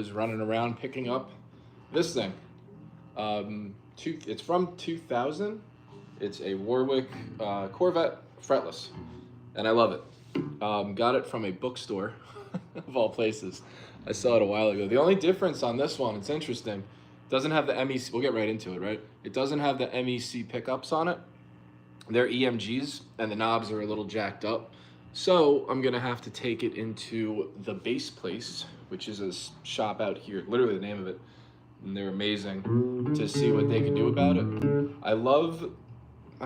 was running around picking up this thing. It's from 2000. It's a Warwick Corvette Fretless, and I love it. Got it from a bookstore, of all places. I saw it a while ago. The only difference on this one, it's interesting, doesn't have the MEC. We'll get right into it, right? It doesn't have the MEC pickups on it. They're EMGs, and the knobs are a little jacked up. So I'm gonna have to take it into the Bass Place, which is a shop out here, literally the name of it. And they're amazing, to see what they can do about it. I don't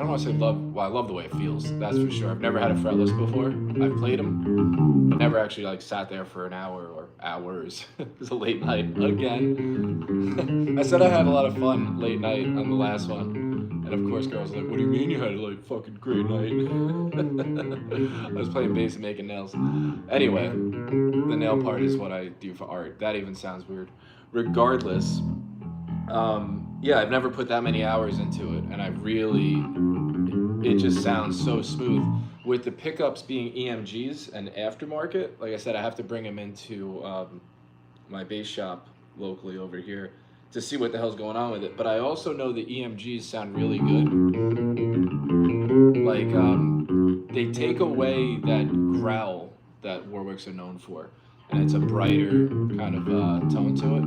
want to say love, well, I love the way it feels, that's for sure. I've never had a Fretless before. I've played them, but never actually like sat there for an hour or hours. It was a late night again. I said I had a lot of fun late night on the last one. And of course girls are like, what do you mean you had a like fucking great night? I was playing bass and making nails. Anyway, the nail part is what I do for art. That even sounds weird. Regardless, yeah, I've never put that many hours into it, and it just sounds so smooth. With the pickups being EMGs and aftermarket, like I said, I have to bring them into my bass shop locally over here to see what the hell's going on with it. But I also know the EMGs sound really good. Like, they take away that growl that Warwicks are known for, and it's a brighter kind of tone to it.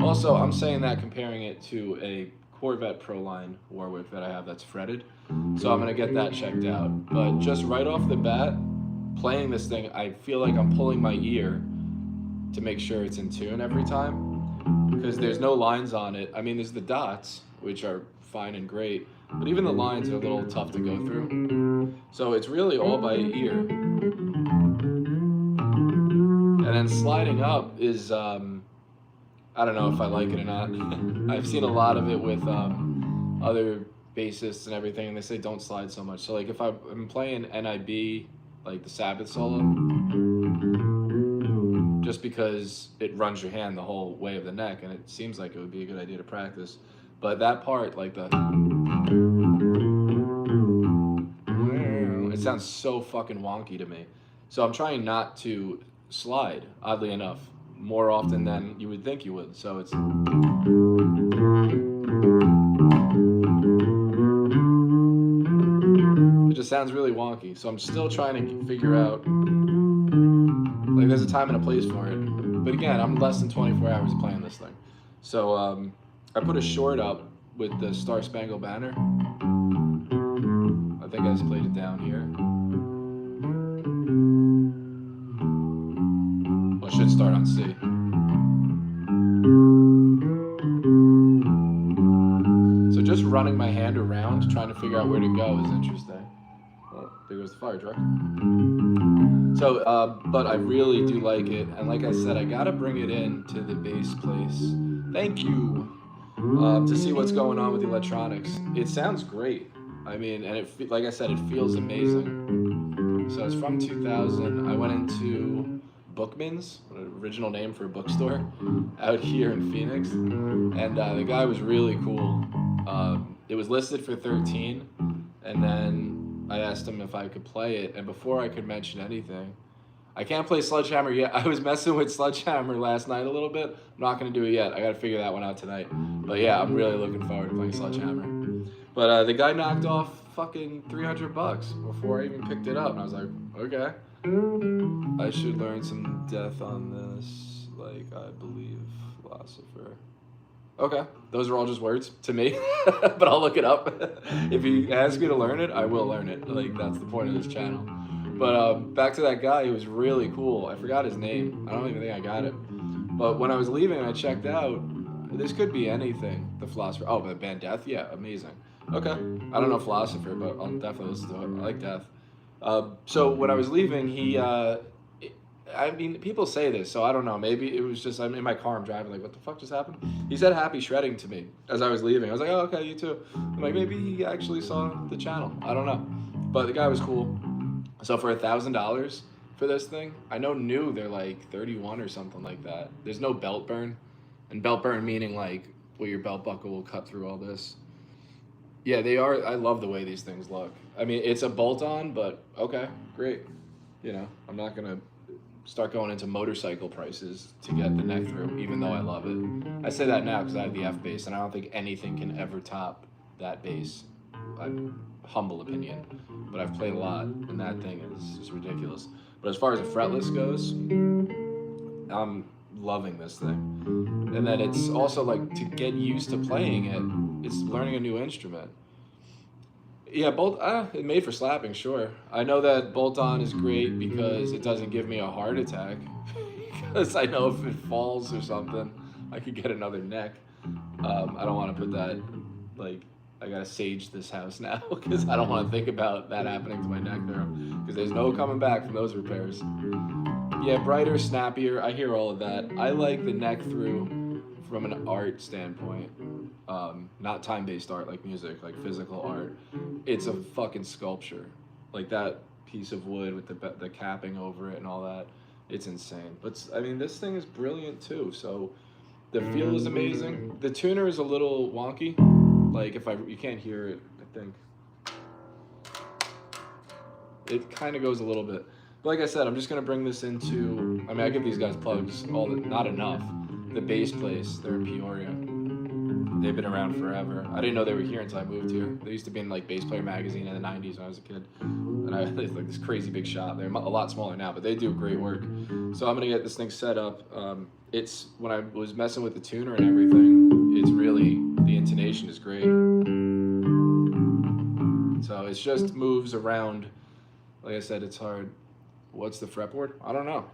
Also, I'm saying that comparing it to a Corvette Proline Warwick that I have that's fretted, so I'm gonna get that checked out. But just right off the bat, playing this thing, I feel like I'm pulling my ear to make sure it's in tune every time, because there's no lines on it. I mean, there's the dots, which are fine and great, but even the lines are a little tough to go through. So it's really all by ear. And then sliding up is, I don't know if I like it or not. I've seen a lot of it with other bassists and everything, and they say don't slide so much. So like if I'm playing NIB, like the Sabbath solo, just because it runs your hand the whole way of the neck, and it seems like it would be a good idea to practice. But that part, like it sounds so fucking wonky to me. So I'm trying not to slide, oddly enough, more often than you would think you would. So it just sounds really wonky. So I'm still trying to figure out, like, there's a time and a place for it. But again, I'm less than 24 hours playing this thing. So I put a short up with the Star Spangled Banner. I think I just played it down here. Well, it should start on C. So just running my hand around, trying to figure out where to go is interesting. Oh, there goes the fire truck. So, but I really do like it. And like I said, I gotta bring it in to the Bass Place. Thank you. To see what's going on with the electronics. It sounds great. I mean, and like I said, it feels amazing. So it's from 2000. I went into Bookman's, an original name for a bookstore, out here in Phoenix, and the guy was really cool. It was listed for 13, and then I asked him if I could play it, and before I could mention anything, I can't play Sledgehammer yet. I was messing with Sledgehammer last night a little bit. I'm not gonna do it yet. I gotta figure that one out tonight. But yeah, I'm really looking forward to playing Sledgehammer. But the guy knocked off fucking $300 before I even picked it up, and I was like, okay. I should learn some death on this, like I believe philosopher. Okay, those are all just words to me, but I'll look it up. If he asks me to learn it, I will learn it. Like, that's the point of this channel. But back to that guy, he was really cool. I forgot his name. I don't even think I got it. But when I was leaving, I checked out. This could be anything. The philosopher. Oh, the band Death? Yeah, amazing. Okay. I don't know philosopher, but I'll definitely listen to it. I like Death. So when I was leaving, he, I mean, people say this, so I don't know. Maybe it was just, I'm in my car, I'm driving, like, what the fuck just happened? He said happy shredding to me as I was leaving. I was like, oh, okay, you too. I'm like, maybe he actually saw the channel. I don't know. But the guy was cool. So for $1,000 for this thing, I know new, they're like 31 or something like that. There's no belt burn. And belt burn meaning like, well, your belt buckle will cut through all this. Yeah, they are. I love the way these things look. I mean, it's a bolt-on, but okay, great. You know, I'm not gonna start going into motorcycle prices to get the neck through, even though I love it. I say that now because I have the F bass, and I don't think anything can ever top that bass. Humble opinion, but I've played a lot, and that thing is ridiculous. But as far as the fretless goes, I'm loving this thing. And then it's also like to get used to playing it, it's learning a new instrument. Yeah, it made for slapping, sure. I know that bolt-on is great because it doesn't give me a heart attack. Because I know if it falls or something, I could get another neck. I don't want to put that, like, I gotta sage this house now because I don't want to think about that happening to my neck there. Because there's no coming back from those repairs. Yeah, brighter, snappier. I hear all of that. I like the neck through from an art standpoint. Not time-based art like music, like physical art. It's a fucking sculpture. Like that piece of wood with the capping over it and all that. It's insane. But I mean, this thing is brilliant too. So the feel is amazing. The tuner is a little wonky. Like you can't hear it, I think. It kind of goes a little bit. But like I said, I'm just gonna bring this into, I mean, I give these guys plugs, not enough. The bass place, they're in Peoria. They've been around forever. I didn't know they were here until I moved here. They used to be in like Bass Player magazine in the 90s when I was a kid. And it's like this crazy big shop. They're a lot smaller now, but they do great work. So I'm gonna get this thing set up. When I was messing with the tuner and everything, it's really, the intonation is great. So it's just moves around. Like I said, it's hard. What's the fretboard? I don't know.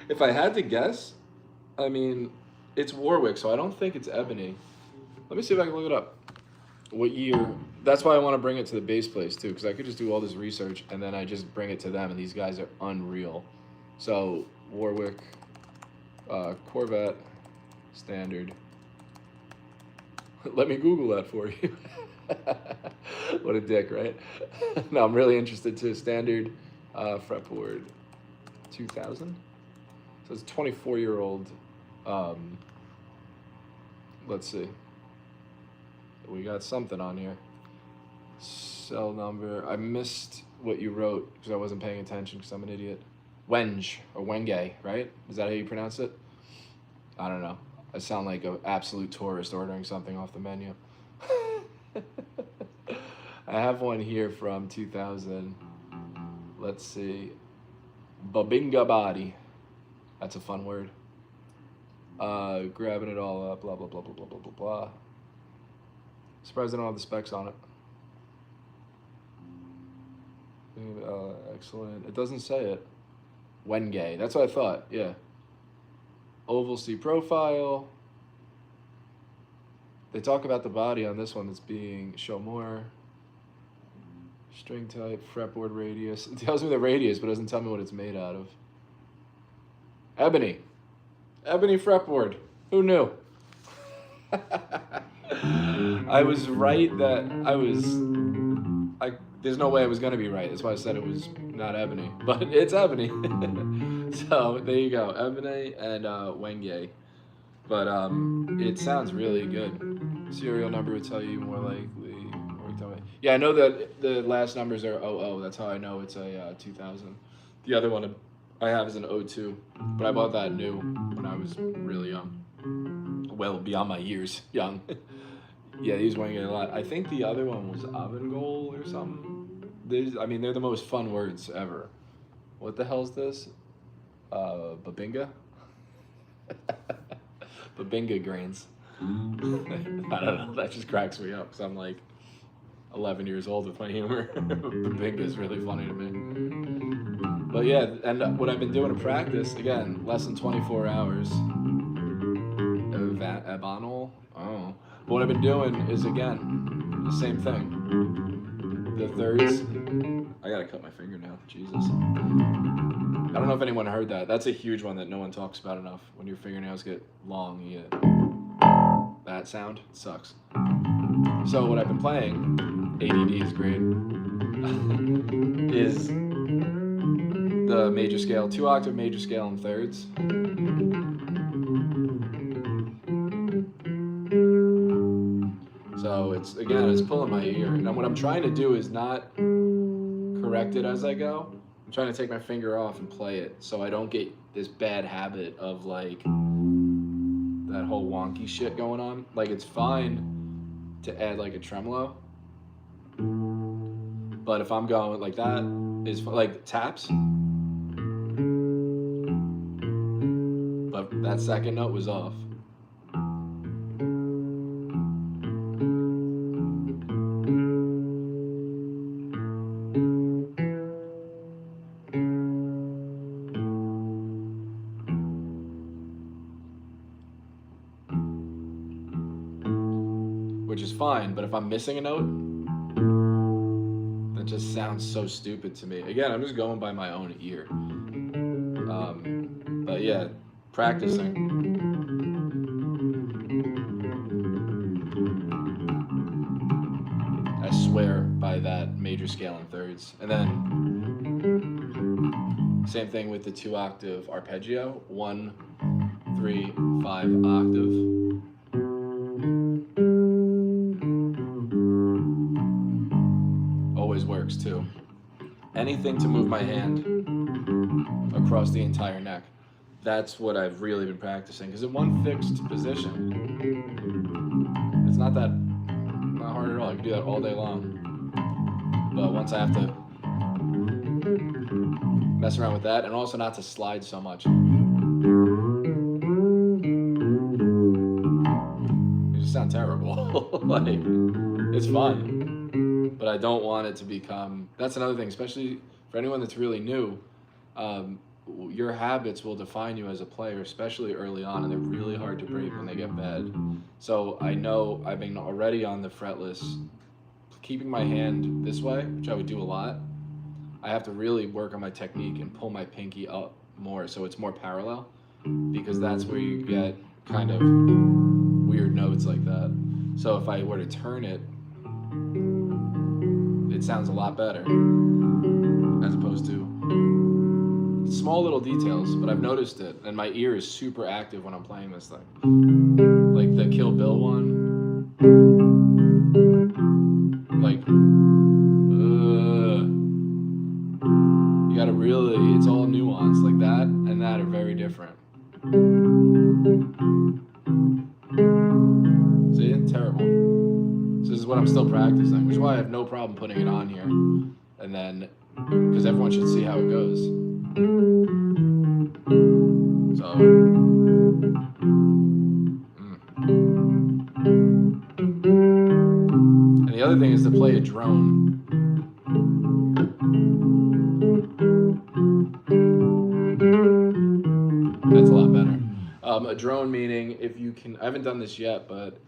If I had to guess, I mean, it's Warwick, so I don't think it's ebony. Let me see if I can look it up. What year? That's why I want to bring it to the bass place too, because I could just do all this research and then I just bring it to them, and these guys are unreal. So Warwick, Corvette, standard. Let me Google that for you. What a dick, right? No, I'm really interested too. Standard fretboard, 2000. So it's a 24-year-old. Let's see. We got something on here. Cell number. I missed what you wrote because I wasn't paying attention because I'm an idiot. Wenge or Wenge, right? Is that how you pronounce it? I don't know. I sound like an absolute tourist ordering something off the menu. I have one here from 2000. Let's see. Babinga body. That's a fun word. Grabbing it all up, blah, blah, blah, blah, blah, blah, blah, blah. Surprised I don't have the specs on it. Excellent. It doesn't say it. Wenge. That's what I thought, yeah. Oval C profile. They talk about the body on this one that's being show more. String type, fretboard radius. It tells me the radius, but doesn't tell me what it's made out of. Ebony. Ebony fretboard. Who knew? I was right that there's no way I was going to be right. That's why I said it was not ebony. But it's ebony. So there you go. Ebony and Wenge. But it sounds really good. Serial number would tell you more likely. Yeah, I know that the last numbers are 00. That's how I know it's a 2000. The other one I have is an 02. But I bought that new when I was really young. Well, beyond my years young. Yeah, these Wenge a lot. I think the other one was Avangol or something. They're the most fun words ever. What the hell's this? Babinga? Babinga grains. I don't know, that just cracks me up because I'm like 11 years old with my humor. Babinga is really funny to me. But yeah, and what I've been doing to practice, again, less than 24 hours. Abanol? Oh. But what I've been doing is, again, the same thing. The thirds. I gotta cut my fingernail, Jesus. I don't know if anyone heard that. That's a huge one that no one talks about enough. When your fingernails get long, you get that sound. It sucks. So what I've been playing, ADD is great, is the major scale, 2-octave major scale in thirds. So it's pulling my ear. And what I'm trying to do is not correct it as I go. I'm trying to take my finger off and play it so I don't get this bad habit of like that whole wonky shit going on. Like it's fine to add like a tremolo, but if I'm going like that is like taps, but that second note was off. Which is fine, but if I'm missing a note, that just sounds so stupid to me. Again, I'm just going by my own ear. But yeah, practicing. I swear by that major scale in thirds. And then same thing with the 2-octave arpeggio, 1, 3, 5 octave. Always works too. Anything to move my hand across the entire neck. That's what I've really been practicing. Because in one fixed position, it's not hard at all. I can do that all day long. But once I have to mess around with that, and also not to slide so much. You just sound terrible. Like, it's fun, but I don't want it to become, that's another thing, especially for anyone that's really new. Your habits will define you as a player, especially early on, and they're really hard to break when they get bad. So I know I've been already on the fretless, keeping my hand this way, which I would do a lot. I have to really work on my technique and pull my pinky up more so it's more parallel, because that's where you get kind of weird notes like that. So if I were to turn it, it sounds a lot better, as opposed to small little details, but I've noticed it, and my ear is super active when I'm playing this thing. Like the Kill Bill one, like, you gotta really, it's all nuanced, like that and that are very different. See, terrible. So this is what I'm still practicing, which is why I have no problem putting it on here, and then, because everyone should see how it goes. So, and the other thing is to play a drone. That's a lot better. A drone meaning if you can, I haven't done this yet, but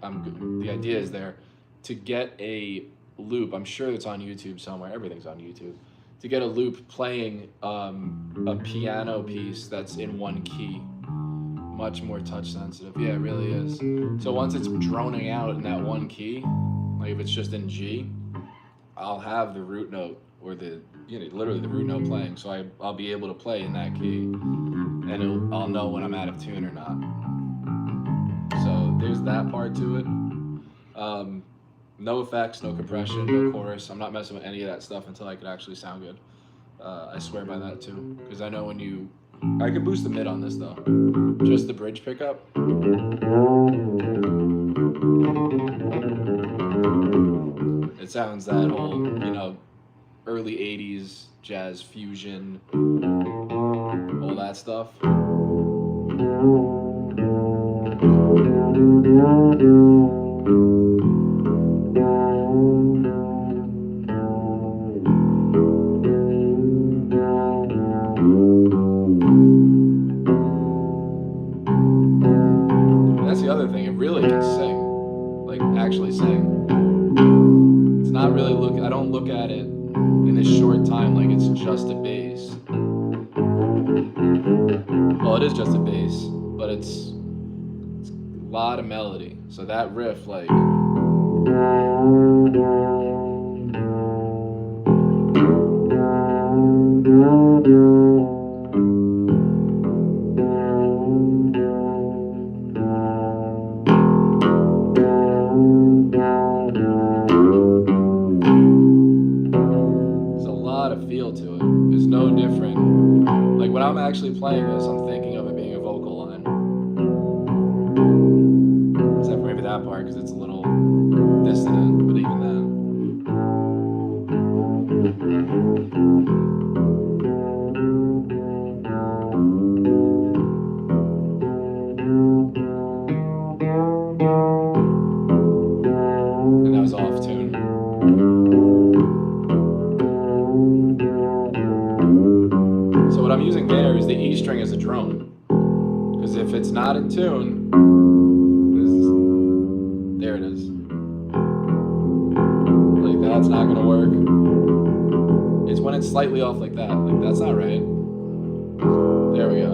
the idea is there, to get a loop, I'm sure it's on YouTube somewhere, everything's on YouTube, to get a loop playing a piano piece that's in one key. Much more touch sensitive. Yeah, it really is. So once it's droning out in that one key, like if it's just in G, I'll have the root note, or the, literally the root note playing, so I'll be able to play in that key, and I'll know when I'm out of tune or not. So there's that part to it. No effects, no compression, no chorus. I'm not messing with any of that stuff until I could actually sound good. I swear by that too, because I know when I could boost the mid on this though. Just the bridge pickup. It sounds that old, early 80s jazz fusion, all that stuff. That's the other thing, it really can sing, like actually sing. It's not really I don't look at it in this short time like it's just a bass. Well, it is just a bass, but it's a lot of melody. So that riff, like, feel to it. There's actually playing this, I'm thinking of it being a vocal line. Except for maybe that part, because it's a little dissonant, but even then. And that was off tune. So what I'm using there is the E string as a drone. Because if it's not in tune, there it is. Like that's not gonna work. It's when it's slightly off like that. Like that's not right. There we go.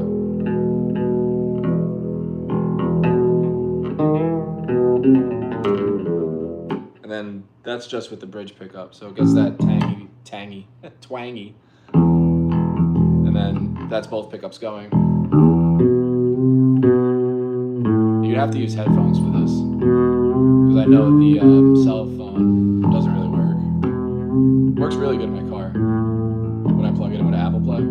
And then that's just with the bridge pickup. So it gets that twangy. And then that's both pickups going. You'd have to use headphones for this. Because I know the cell phone doesn't really work. It works really good in my car when I plug it in with Apple Play.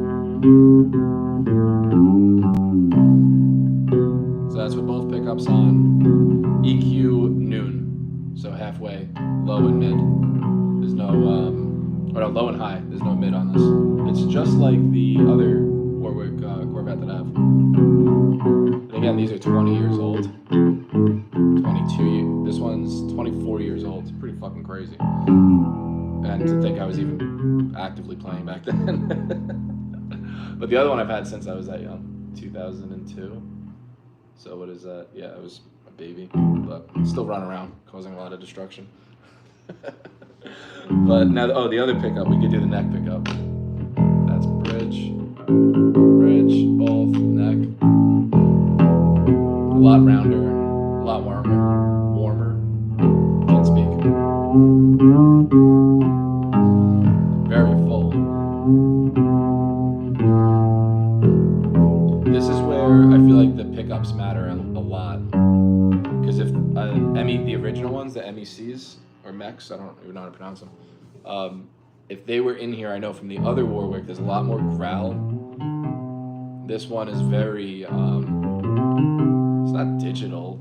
So that's with both pickups on. EQ noon. So halfway, low and mid. There's no, or no, low and high. There's no mid on this. It's just like the other Warwick Corvette that I have. And again, these are 20 years old. 22. This one's 24 years old. It's pretty fucking crazy. And to think I was even actively playing back then. But the other one I've had since I was that young, 2002. So what is that? Yeah, I was a baby, but still running around, causing a lot of destruction. But now, oh, the other pickup, we could do the neck pickup. That's bridge, both, neck. A lot rounder, a lot warmer. Can't speak. Very full. This is where I feel like the pickups matter a lot. Because if the original ones, the MECs, or MECs, I don't even know how to pronounce them. If they were in here, I know from the other Warwick, there's a lot more growl. This one is very, it's not digital,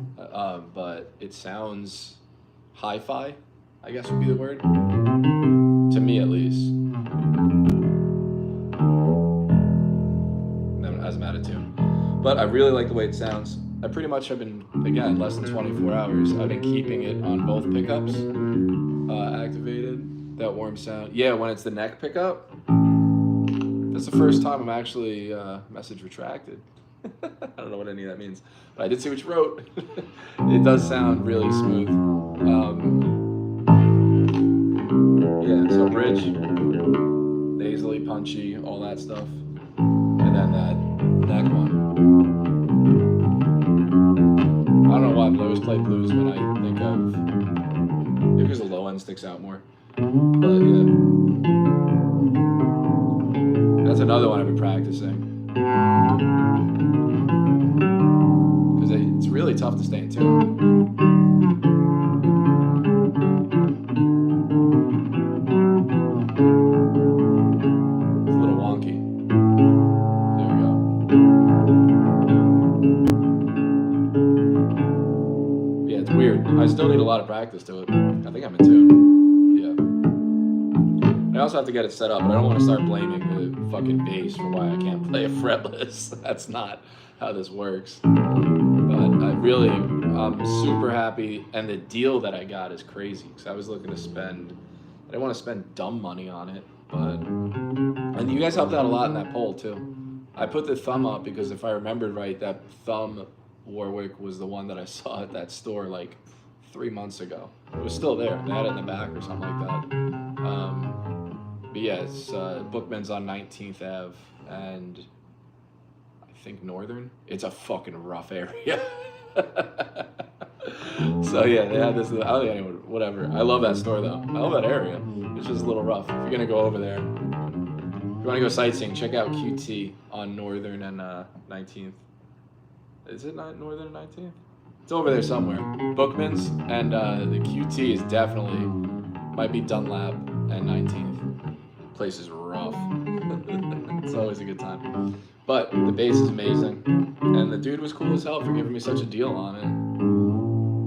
but it sounds hi-fi, I guess would be the word. To me, at least. As I'm out of tune. But I really like the way it sounds. I pretty much have been, again, less than 24 hours, I've been keeping it on both pickups activated. That warm sound. Yeah, when it's the neck pickup, that's the first time I'm actually message retracted. I don't know what any of that means, but I did see what you wrote. It does sound really smooth. Yeah, so bridge, nasally, punchy, all that stuff. And then that neck one. I don't know why, but I always play blues when I think of, maybe because the low end sticks out more. But yeah. That's another one I've been practicing. Because it's really tough to stay in tune. It's a little wonky. There we go. Yeah, it's weird. I still need a lot of practice to it. I think I'm in tune. I also have to get it set up, but I don't want to start blaming the fucking bass for why I can't play a fretless. That's not how this works. But I'm super happy, and the deal that I got is crazy, because I was looking to spend, I didn't want to spend dumb money on it, but, and you guys helped out a lot in that poll too. I put the thumb up because if I remembered right, that thumb Warwick was the one that I saw at that store like 3 months ago. It was still there. They had it in the back or something like that. But yeah, it's Bookman's on 19th Ave and I think Northern. It's a fucking rough area. So yeah, they had this, whatever. I love that store though. I love that area. It's just a little rough. If you're gonna go over there, if you wanna go sightseeing, check out QT on Northern and 19th. Is it not Northern and 19th? It's over there somewhere. Bookman's and the QT is definitely, might be Dunlap and 19th. Place is rough. It's always a good time. But the bass is amazing, and the dude was cool as hell for giving me such a deal on it.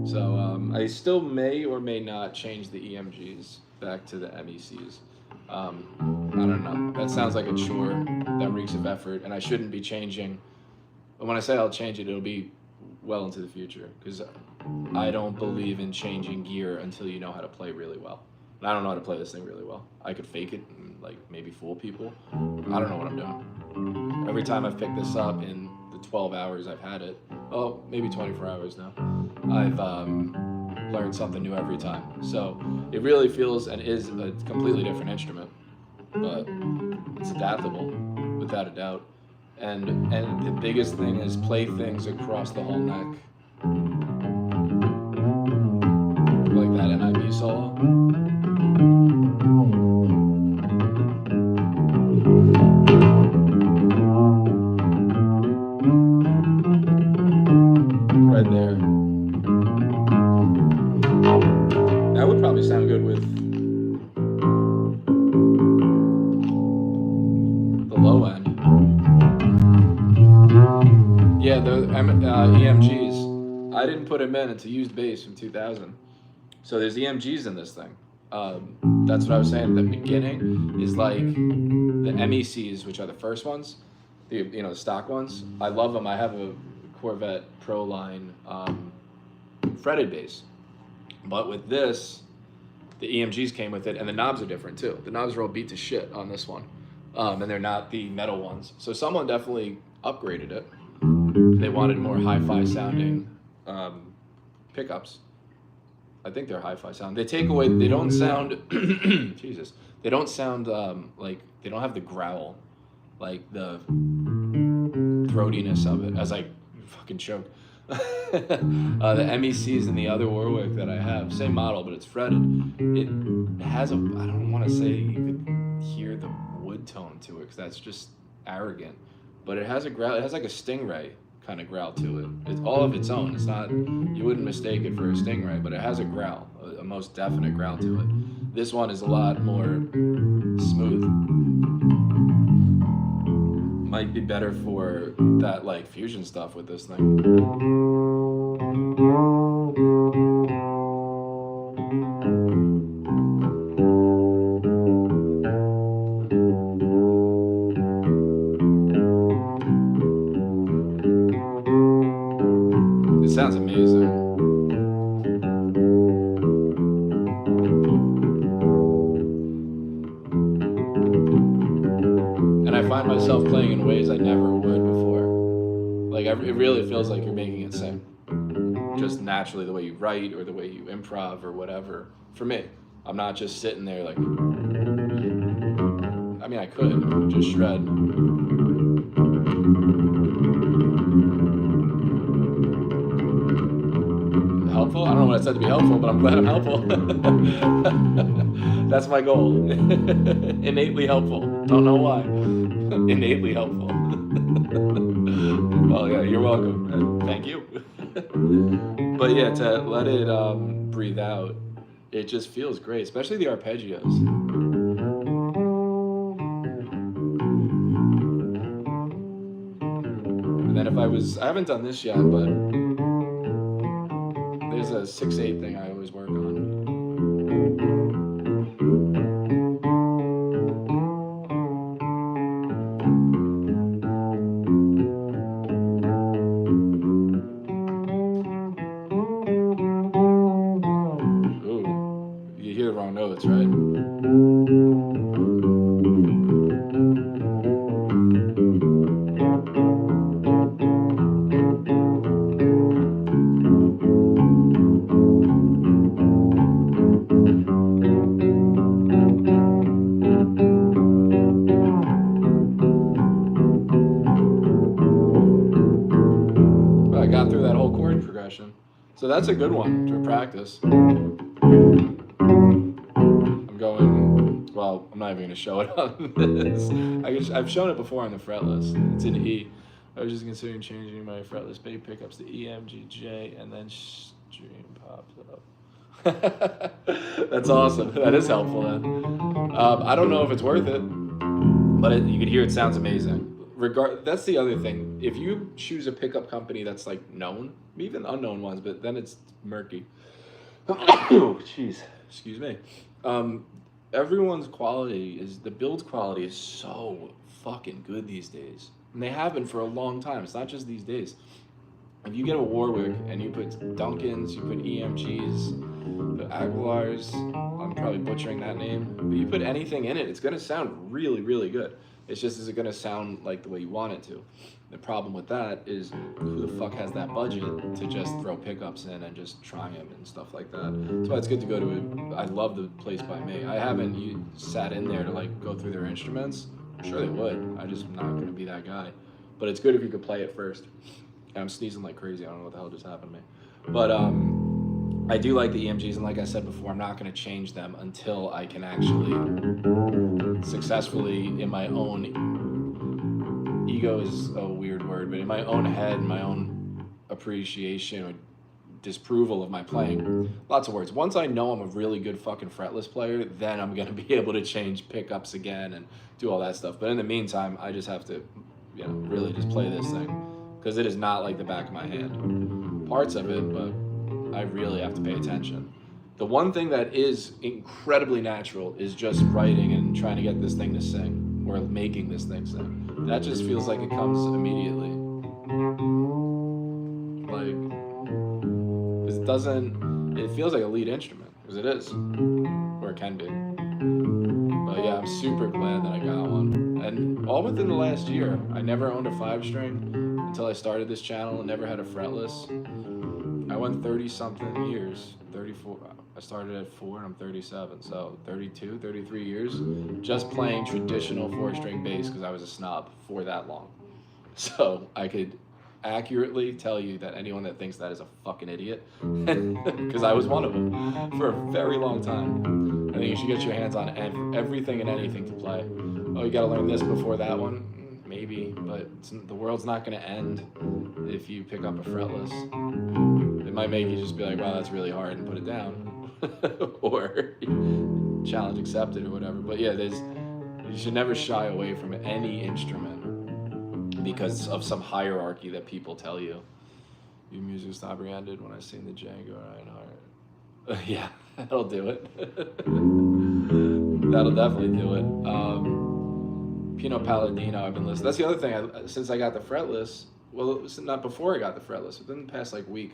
So I still may or may not change the EMGs back to the MECs. I don't know. That sounds like a chore that reeks of effort, and I shouldn't be changing. But when I say I'll change it, it'll be well into the future, because I don't believe in changing gear until you know how to play really well. And I don't know how to play this thing really well. I could fake it and like maybe fool people. I don't know what I'm doing. Every time I've picked this up in the 12 hours I've had it, oh, maybe 24 hours now, I've learned something new every time. So it really feels and is a completely different instrument, but it's adaptable without a doubt. And the biggest thing is play things across the whole neck. Like that NIB solo. Right there. That would probably sound good with the low end. Yeah, the EMGs. I didn't put them in. It's a used bass from 2000. So there's EMGs in this thing. That's what I was saying at the beginning, is like the MECs, which are the first ones, the stock ones. I love them. I have a Corvette Pro line fretted bass. But with this, the EMGs came with it, and the knobs are different too. The knobs are all beat to shit on this one, and they're not the metal ones. So someone definitely upgraded it. They wanted more hi-fi sounding pickups. I think they're hi-fi sound. They take away, they don't sound, Jesus, they don't sound like, they don't have the growl, like the throatiness of it, as I fucking choke. The MECs and the other Warwick that I have, same model, but it's fretted. It has a, I don't want to say you could hear the wood tone to it, because that's just arrogant. But it has a growl, it has like a Stingray kind of growl to it. It's all of its own. It's not, you wouldn't mistake it for a Stingray, but it has a growl, a most definite growl to it. This one is a lot more smooth. Might be better for that like fusion stuff with this thing. It sounds amazing. And I find myself playing in ways I never would before. Like, it really feels like you're making it sing. Just naturally, the way you write or the way you improv or whatever. For me, I'm not just sitting there like, I mean, I could just shred. Helpful? I don't know what I said to be helpful, but I'm glad I'm helpful. That's my goal. Innately helpful. Don't know why. Innately helpful. Well, yeah, you're welcome. And thank you. But yeah, to let it breathe out, it just feels great, especially the arpeggios. And then I haven't done this yet, but there's a 6/8 thing I always work on. Ooh, you hear the wrong notes, right? So that's a good one to practice. I'm not even going to show it on this. I've shown it before on the Fretless. It's in E. I was just considering changing my Fretless bass pickups to E, M, G, J, and then stream pops up. That's awesome. That is helpful then. I don't know if it's worth it, but you can hear it sounds amazing. That's the other thing. If you choose a pickup company that's like known, even unknown ones, but then it's murky. Oh, jeez. Excuse me. Um, Everyone's the build quality is so fucking good these days. And they have been for a long time. It's not just these days. If you get a Warwick and you put Duncans, you put EMGs, put Aguilars, I'm probably butchering that name, but you put anything in it, it's going to sound really, really good. It's just, is it going to sound like the way you want it to? The problem with that is, who the fuck has that budget to just throw pickups in and just try them and stuff like that? That's why it's good to go to it. I love the place by me. I haven't sat in there to like go through their instruments. I'm sure they would. I just am not going to be that guy. But it's good if you could play it first. And I'm sneezing like crazy. I don't know what the hell just happened to me. But I do like the EMGs, and like I said before, I'm not going to change them until I can actually successfully, in my own ego is a weird word, but in my own head, my own appreciation or disapproval of my playing, lots of words. Once I know I'm a really good fucking fretless player, then I'm going to be able to change pickups again and do all that stuff. But in the meantime, I just have to, really just play this thing, because it is not like the back of my hand. Parts of it, but I really have to pay attention. The one thing that is incredibly natural is just writing and trying to get this thing to sing, or making this thing sing. That just feels like it comes immediately. Like, it feels like a lead instrument, because it is, or it can be. But yeah, I'm super glad that I got one. And all within the last year. I never owned a 5-string until I started this channel, and never had a fretless. I went 30-something years, 34. I started at 4 and I'm 37, so 32, 33 years just playing traditional 4-string bass, because I was a snob for that long. So I could accurately tell you that anyone that thinks that is a fucking idiot, because I was one of them for a very long time. I think you should get your hands on everything and anything to play. Oh, you gotta learn this before that one? Maybe, but the world's not gonna end if you pick up a fretless. It might make you just be like, wow, that's really hard, and put it down. Or challenge accepted or whatever. But yeah, you should never shy away from any instrument because of some hierarchy that people tell you. Your music stopped ended when I sing the Django Reinhardt. Yeah, that'll do it. That'll definitely do it. Pino Palladino, I've been listening. That's the other thing. Since I got the fretless, well, not before I got the fretless, within the past week,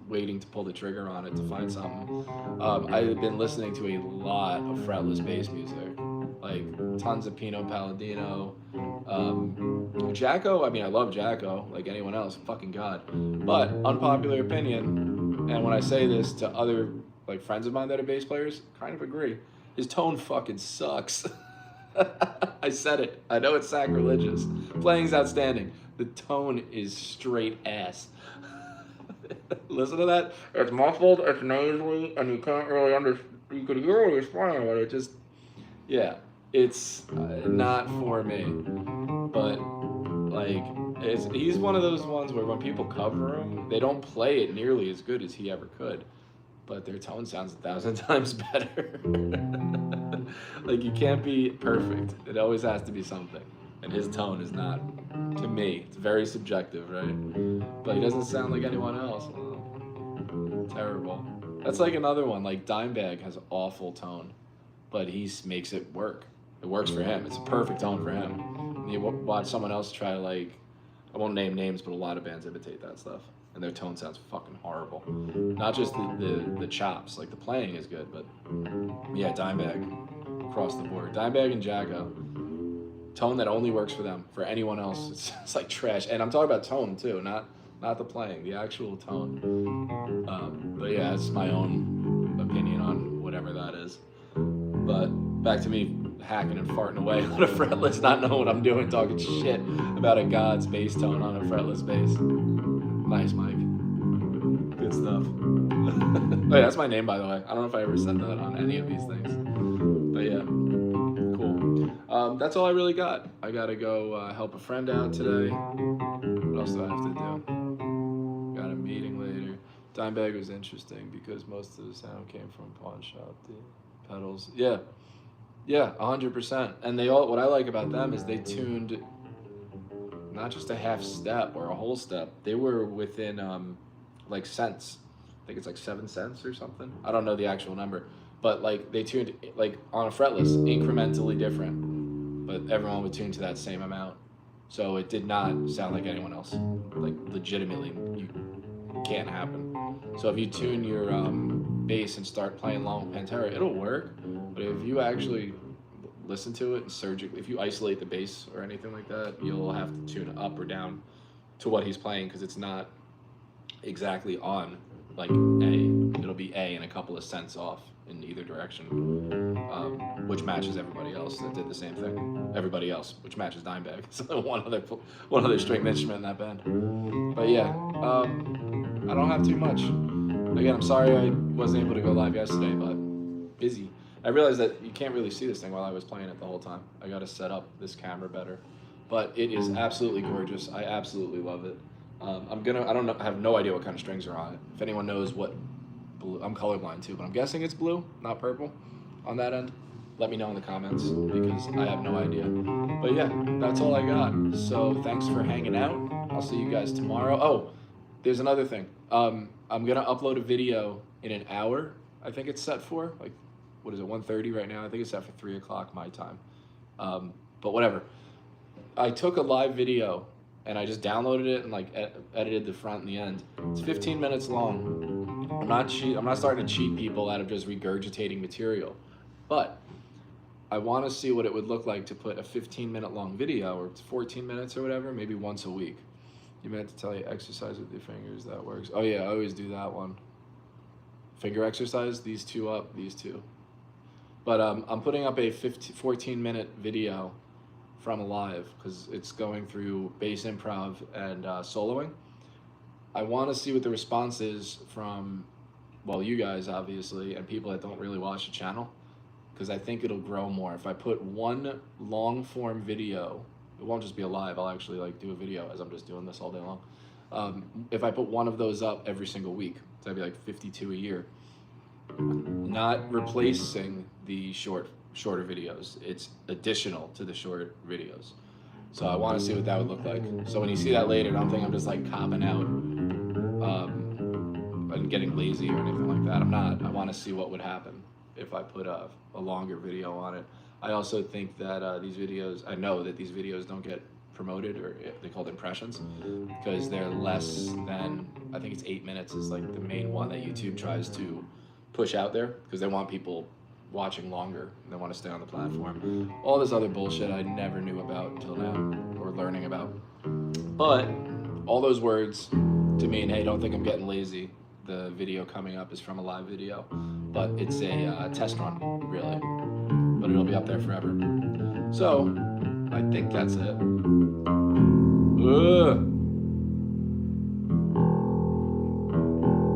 waiting to pull the trigger on it to find something. I've been listening to a lot of fretless bass music, tons of Pino Palladino. Jacko, I love Jacko, like anyone else, fucking God. But unpopular opinion, and when I say this to other friends of mine that are bass players, kind of agree. His tone fucking sucks. I said it. I know it's sacrilegious. Playing's outstanding. The tone is straight ass. Listen to that. It's muffled, it's nasally, and you can't really you could hear what he's playing, but it just, it's not for me. But he's one of those ones where when people cover him, they don't play it nearly as good as he ever could, but their tone sounds 1,000 times better. You can't be perfect. It always has to be something, and his tone is not. To me, it's very subjective, right? But he doesn't sound like anyone else. Oh, terrible. That's another one. Dimebag has awful tone, but he makes it work. It works for him. It's a perfect tone for him. And you watch someone else try I won't name names, but a lot of bands imitate that stuff, and their tone sounds fucking horrible. Not just the chops. The playing is good, but yeah, Dimebag across the board. Dimebag and Jacko. Tone that only works for them. For anyone else, it's like trash. And I'm talking about tone too, not the playing, the actual tone. But yeah, it's my own opinion on whatever that is. But back to me hacking and farting away on a fretless, not knowing what I'm doing, talking shit about a God's bass tone on a fretless bass. Nice, Mike. Good stuff. Oh yeah, that's my name, by the way. I don't know if I ever said that on any of these things. But yeah. That's all I really got. I gotta go help a friend out today. What else do I have to do? Got a meeting later. Dimebag was interesting because most of the sound came from pawn shop, the pedals. Yeah, 100%. And what I like about them is they tuned not just a half step or a whole step. They were within like cents. I think it's like 7 cents or something. I don't know the actual number, but like they tuned like on a fretless incrementally different, but everyone would tune to that same amount. So it did not sound like anyone else. Like legitimately, you can't happen. So if you tune your bass and start playing along with Pantera, it'll work. But if you actually listen to it and surgically, if you isolate the bass or anything like that, you'll have to tune it up or down to what he's playing, because it's not exactly on like A. It'll be A and a couple of cents off in either direction, which matches everybody else that did the same thing. Everybody else, which matches Dimebag. So one other string instrument in that band. But yeah, I don't have too much. Again, I'm sorry I wasn't able to go live yesterday, but busy. I realized that you can't really see this thing while I was playing it the whole time. I got to set up this camera better, but it is absolutely gorgeous. I absolutely love it. I have no idea what kind of strings are on it. If anyone knows what blue, I'm colorblind too, but I'm guessing it's blue, not purple on that end. Let me know in the comments, because I have no idea. But yeah, that's all I got. So thanks for hanging out. I'll see you guys tomorrow. Oh, there's another thing. I'm gonna upload a video in an hour. I think it's set for, like, what is it, 1:30 right now? I think it's set for 3 o'clock my time. But whatever. I took a live video and I just downloaded it and like edited the front and the end. It's 15 minutes long. I'm not starting to cheat people out of just regurgitating material, but I want to see what it would look like to put a 15-minute long video, or 14 minutes or whatever, maybe once a week. You meant to tell you exercise with your fingers, that works. Oh yeah, I always do that one. Finger exercise, these two up, these two. But I'm putting up a 14-minute video from a live, because it's going through bass improv and soloing. I want to see what the response is from, well, you guys obviously, and people that don't really watch the channel, because I think it'll grow more. If I put one long form video, it won't just be a live, I'll actually like do a video as I'm just doing this all day long. If I put one of those up every single week, so that'd be like 52 a year. Not replacing the shorter videos, it's additional to the short videos. So I want to see what that would look like. So when you see that later, don't think I'm just like copping out and getting lazy or anything like that. I'm not. I want to see what would happen if I put a longer video on it. I also think that these videos, I know that these videos don't get promoted, or they're called impressions, because they're less than, I think it's 8 minutes is like the main one that YouTube tries to push out there, because they want people watching longer and they want to stay on the platform. All this other bullshit I never knew about until now, or learning about. But all those words to mean, hey, don't think I'm getting lazy. The video coming up is from a live video, but it's a test run, really. But it'll be up there forever. So I think that's it.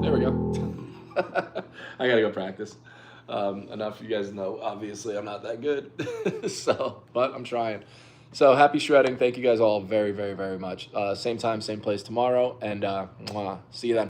There we go. I gotta go practice. Enough, you guys know, obviously I'm not that good. So, but I'm trying. So happy shredding. Thank you guys all very, very, very much. Same time, same place tomorrow, and see you then.